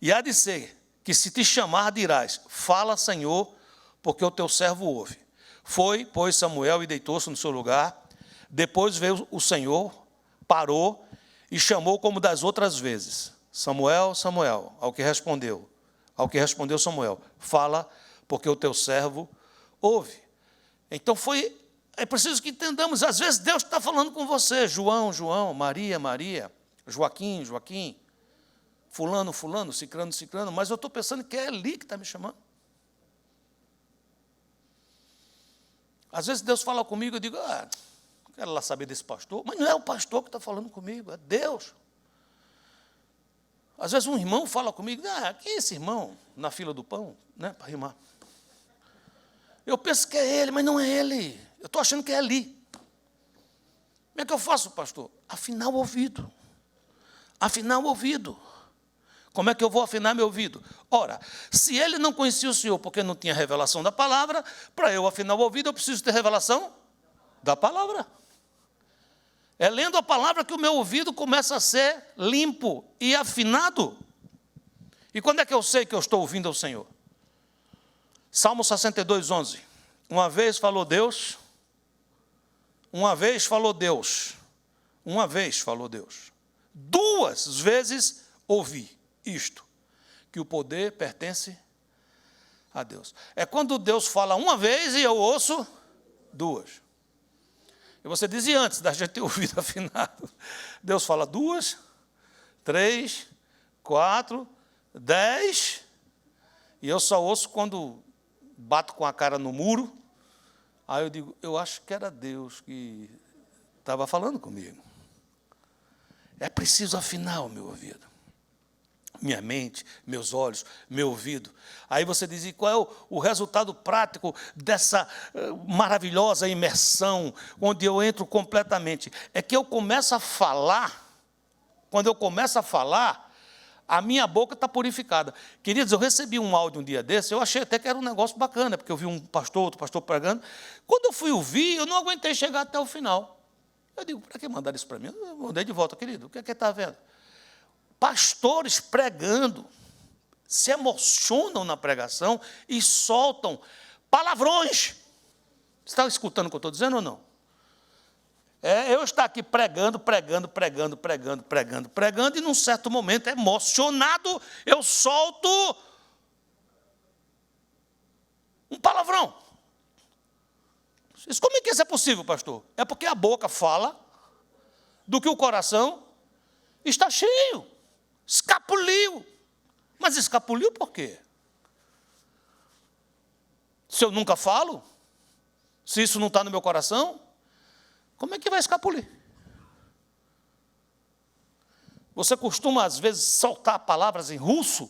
E há de ser que se te chamar dirás, fala, Senhor, porque o teu servo ouve. Foi, pois, Samuel e deitou-se no seu lugar. Depois veio o Senhor, parou e chamou como das outras vezes. Samuel, Samuel, ao que respondeu Samuel, fala, porque o teu servo ouve. Então é preciso que entendamos, às vezes Deus está falando com você, João, João, Maria, Maria, Joaquim, Joaquim, fulano, fulano, cicrano, cicrano, mas eu estou pensando que é Eli que está me chamando. Às vezes Deus fala comigo, eu digo, quero lá saber desse pastor, mas não é o pastor que está falando comigo, é Deus. Às vezes um irmão fala comigo, quem é esse irmão na fila do pão, né, para rimar? Eu penso que é ele, mas não é ele. Eu estou achando que é ali. Como é que eu faço, pastor? Afinar o ouvido. Afinar o ouvido. Como é que eu vou afinar meu ouvido? Ora, se ele não conhecia o Senhor porque não tinha revelação da palavra, para eu afinar o ouvido, eu preciso ter revelação da palavra. É lendo a palavra que o meu ouvido começa a ser limpo e afinado. E quando é que eu sei que eu estou ouvindo ao Senhor? Salmo 62, 11. Uma vez falou Deus, uma vez falou Deus, uma vez falou Deus. 2 vezes ouvi isto, que o poder pertence a Deus. É quando Deus fala uma vez e eu ouço 2. E você dizia antes da gente ter ouvido afinado. Deus fala 2, 3, 4, 10, e eu só ouço quando bato com a cara no muro. Aí eu digo, eu acho que era Deus que estava falando comigo. É preciso afinar o meu ouvido. Minha mente, meus olhos, meu ouvido. Aí você diz, e qual é o resultado prático dessa maravilhosa imersão, onde eu entro completamente? É que eu começo a falar, quando eu começo a falar, A minha boca está purificada. Queridos, eu recebi um áudio um dia desse, eu achei até que era um negócio bacana, porque eu vi um pastor, outro pastor pregando. Quando eu fui ouvir, eu não aguentei chegar até o final. Eu digo, para que mandar isso para mim? Eu mandei de volta, querido. O que é que está vendo? Pastores pregando, se emocionam na pregação e soltam palavrões. Você está escutando o que eu estou dizendo ou não? Eu estou aqui pregando, e num certo momento, emocionado, eu solto um palavrão. Como é que isso é possível, pastor? É porque a boca fala do que o coração está cheio, escapuliu. Mas escapuliu por quê? Se eu nunca falo, se isso não está no meu coração, como é que vai escapulir? Você costuma, às vezes, soltar palavras em russo?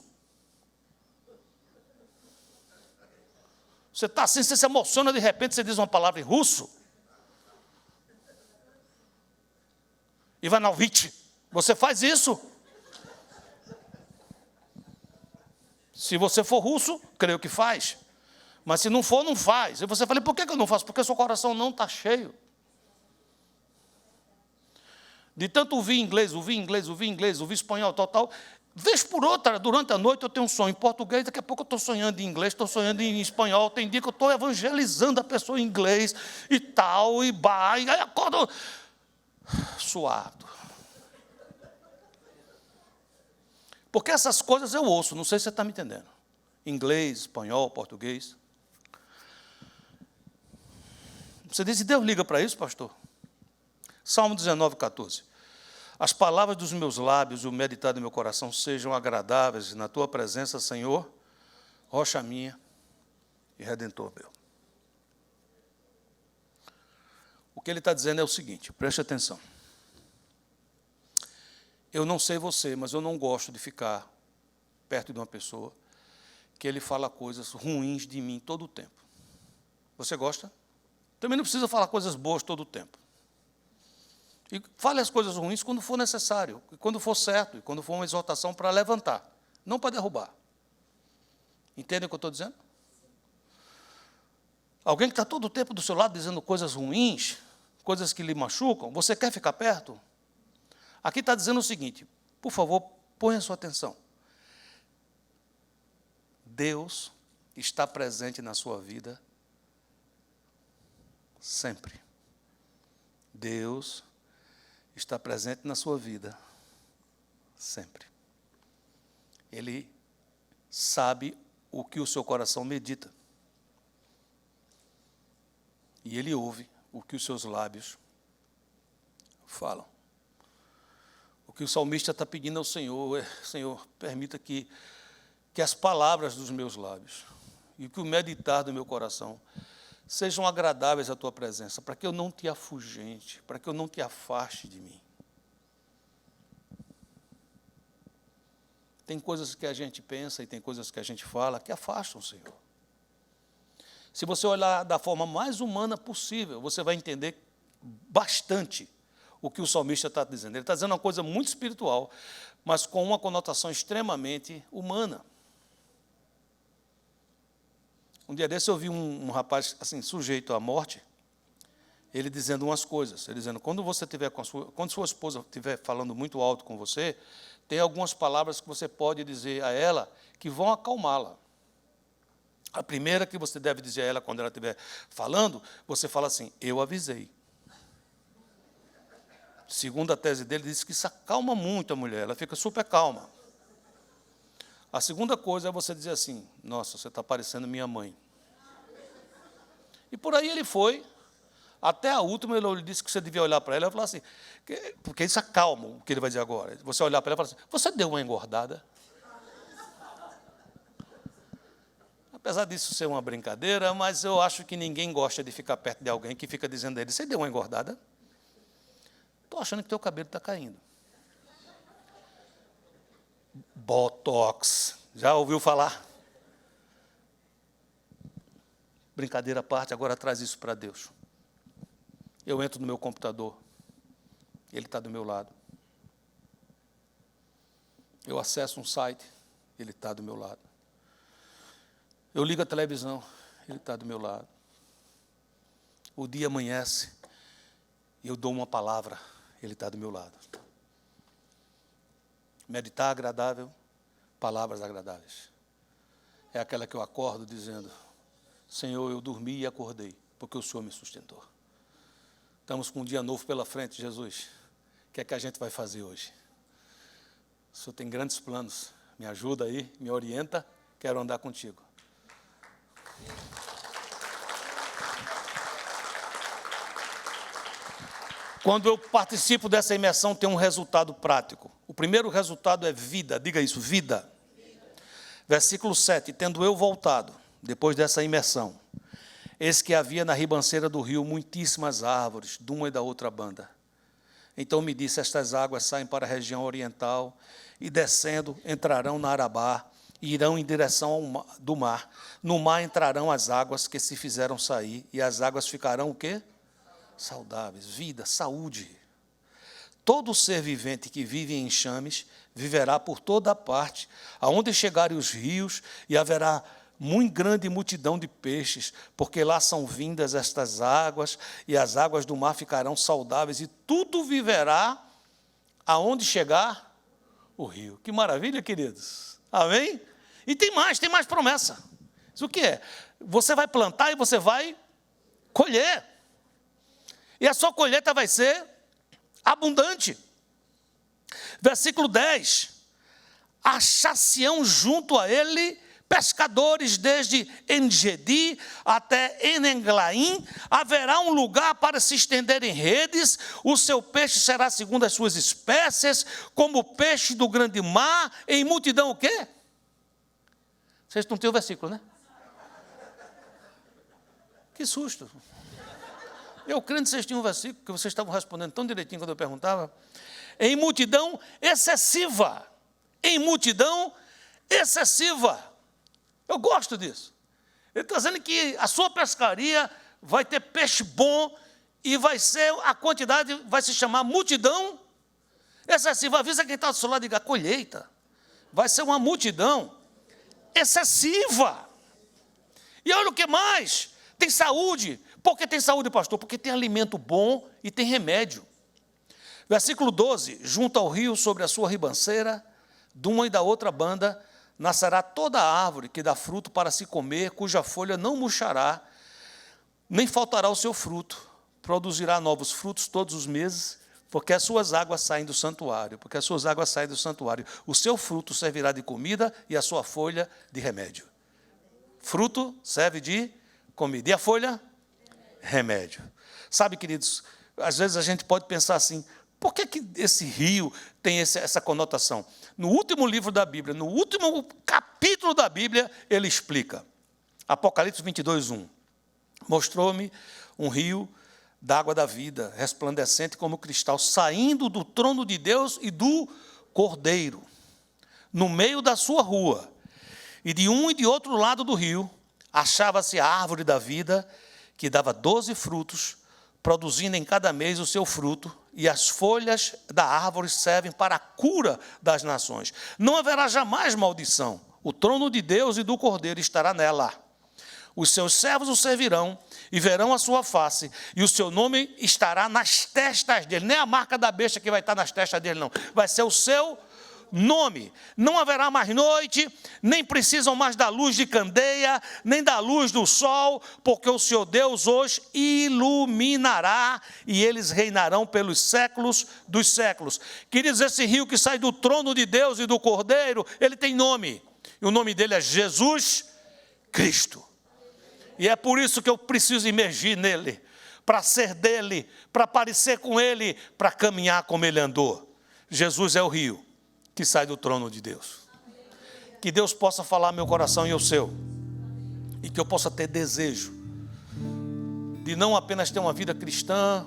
Você está assim, você se emociona, de repente você diz uma palavra em russo? Ivanovitch, você faz isso? Se você for russo, creio que faz. Mas se não for, não faz. E você fala, por que eu não faço? Porque seu coração não está cheio. De tanto ouvir inglês, ouvir espanhol, tal. Vez por outra, durante a noite eu tenho um sonho em português, daqui a pouco eu estou sonhando em inglês, estou sonhando em espanhol, tem dia que eu estou evangelizando a pessoa em inglês e tal, e aí acordo suado. Porque essas coisas eu ouço, não sei se você está me entendendo. Inglês, espanhol, português. Você diz, e Deus liga para isso, pastor? Salmo 19, 14. As palavras dos meus lábios e o meditar do meu coração sejam agradáveis na tua presença, Senhor, rocha minha e redentor meu. O que ele está dizendo é o seguinte, preste atenção. Eu não sei você, mas eu não gosto de ficar perto de uma pessoa que ele fala coisas ruins de mim todo o tempo. Você gosta? Também não precisa falar coisas boas todo o tempo. E fale as coisas ruins quando for necessário, e quando for certo, e quando for uma exortação para levantar, não para derrubar. Entendem o que eu estou dizendo? Alguém que está todo o tempo do seu lado dizendo coisas ruins, coisas que lhe machucam, você quer ficar perto? Aqui está dizendo o seguinte, por favor, ponha sua atenção. Deus está presente na sua vida sempre. Deus está presente na sua vida sempre. Ele sabe o que o seu coração medita. E Ele ouve o que os seus lábios falam. O que o salmista está pedindo ao Senhor é, Senhor, permita que as palavras dos meus lábios e que o meditar do meu coração sejam agradáveis à tua presença, para que eu não te afugente, para que eu não te afaste de mim. Tem coisas que a gente pensa e tem coisas que a gente fala que afastam o Senhor. Se você olhar da forma mais humana possível, você vai entender bastante o que o salmista está dizendo. Ele está dizendo uma coisa muito espiritual, mas com uma conotação extremamente humana. Um dia desse eu vi um rapaz assim, sujeito à morte, ele dizendo umas coisas. Ele dizendo, quando sua esposa estiver falando muito alto com você, tem algumas palavras que você pode dizer a ela que vão acalmá-la. A primeira que você deve dizer a ela quando ela estiver falando, você fala assim, eu avisei. Segundo a tese dele, diz que isso acalma muito a mulher, ela fica super calma. A segunda coisa é você dizer assim, nossa, você está parecendo minha mãe. E por aí ele foi, até a última, ele disse que você devia olhar para ela e falar assim, porque isso acalma o que ele vai dizer agora. Você olhar para ela e falar assim, você deu uma engordada? Apesar disso ser uma brincadeira, mas eu acho que ninguém gosta de ficar perto de alguém que fica dizendo a ele, você deu uma engordada? Estou achando que teu cabelo está caindo. Botox, já ouviu falar? Brincadeira à parte, agora traz isso para Deus. Eu entro no meu computador, Ele está do meu lado. Eu acesso um site, Ele está do meu lado. Eu ligo a televisão, Ele está do meu lado. O dia amanhece, eu dou uma palavra, Ele está do meu lado. Meditar agradável, palavras agradáveis. É aquela que eu acordo dizendo: Senhor, eu dormi e acordei, porque o Senhor me sustentou. Estamos com um dia novo pela frente, Jesus. O que é que a gente vai fazer hoje? O Senhor tem grandes planos. Me ajuda aí, me orienta, quero andar contigo. Quando eu participo dessa imersão, tem um resultado prático. O primeiro resultado é vida, diga isso, vida. Versículo 7, tendo eu voltado, depois dessa imersão, eis que havia na ribanceira do rio muitíssimas árvores, de uma e da outra banda. Então me disse, estas águas saem para a região oriental, e descendo, entrarão na Arabá, e irão em direção do mar. No mar entrarão as águas que se fizeram sair, e as águas ficarão o quê? Saudáveis, vida, saúde. Todo ser vivente que vive em enxames viverá por toda a parte, aonde chegarem os rios, e haverá muito grande multidão de peixes, porque lá são vindas estas águas, e as águas do mar ficarão saudáveis, e tudo viverá aonde chegar o rio. Que maravilha, queridos. Amém? E tem mais promessa. Isso o que é? Você vai plantar e você vai colher. E a sua colheita vai ser abundante. Versículo 10. Achar-se-ão junto a ele pescadores desde Engedi até Enenglaim. Haverá um lugar para se estender em redes. O seu peixe será segundo as suas espécies, como o peixe do grande mar, em multidão o quê? Vocês não têm o versículo, né? Que susto. Eu crendo que vocês tinham um versículo, que vocês estavam respondendo tão direitinho quando eu perguntava. Em multidão excessiva. Em multidão excessiva. Eu gosto disso. Ele está dizendo que a sua pescaria vai ter peixe bom e vai ser, a quantidade vai se chamar multidão excessiva. Avisa quem está do seu lado e diga, a colheita vai ser uma multidão excessiva. E olha o que mais. Tem saúde. Por que tem saúde, pastor? Porque tem alimento bom e tem remédio. Versículo 12. Junto ao rio, sobre a sua ribanceira, de uma e da outra banda, nascerá toda árvore que dá fruto para se comer, cuja folha não murchará, nem faltará o seu fruto. Produzirá novos frutos todos os meses, porque as suas águas saem do santuário. Porque as suas águas saem do santuário. O seu fruto servirá de comida e a sua folha de remédio. Fruto serve de comida. E a folha? Remédio. Sabe, queridos, às vezes a gente pode pensar assim, por que esse rio tem essa conotação? No último livro da Bíblia, no último capítulo da Bíblia, ele explica. Apocalipse 22, 1. Mostrou-me um rio d'água da vida, resplandecente como cristal, saindo do trono de Deus e do Cordeiro, no meio da sua rua. E de um e de outro lado do rio, achava-se a árvore da vida, que dava 12 frutos, produzindo em cada mês o seu fruto, e as folhas da árvore servem para a cura das nações. Não haverá jamais maldição. O trono de Deus e do Cordeiro estará nela. Os seus servos o servirão e verão a sua face, e o seu nome estará nas testas dele. Nem a marca da besta que vai estar nas testas dele, não. Vai ser o seu nome. Não haverá mais noite, nem precisam mais da luz de candeia, nem da luz do sol, porque o Senhor Deus os iluminará e eles reinarão pelos séculos dos séculos. Queridos, esse rio que sai do trono de Deus e do Cordeiro, ele tem nome. E o nome dele é Jesus Cristo. E é por isso que eu preciso imergir nele, para ser dele, para parecer com ele, para caminhar como ele andou. Jesus é o rio que sai do trono de Deus. Que Deus possa falar meu coração e o seu. E que eu possa ter desejo de não apenas ter uma vida cristã,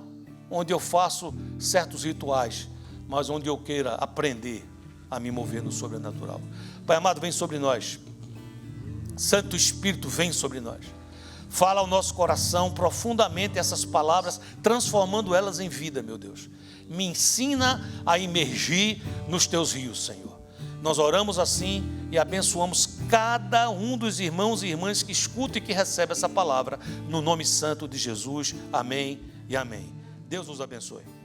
onde eu faço certos rituais, mas onde eu queira aprender a me mover no sobrenatural. Pai amado, vem sobre nós. Santo Espírito, vem sobre nós. Fala ao nosso coração profundamente essas palavras, transformando elas em vida, meu Deus. Me ensina a imergir nos teus rios, Senhor. Nós oramos assim e abençoamos cada um dos irmãos e irmãs que escuta e que recebe essa palavra, no nome santo de Jesus. Amém e amém. Deus nos abençoe.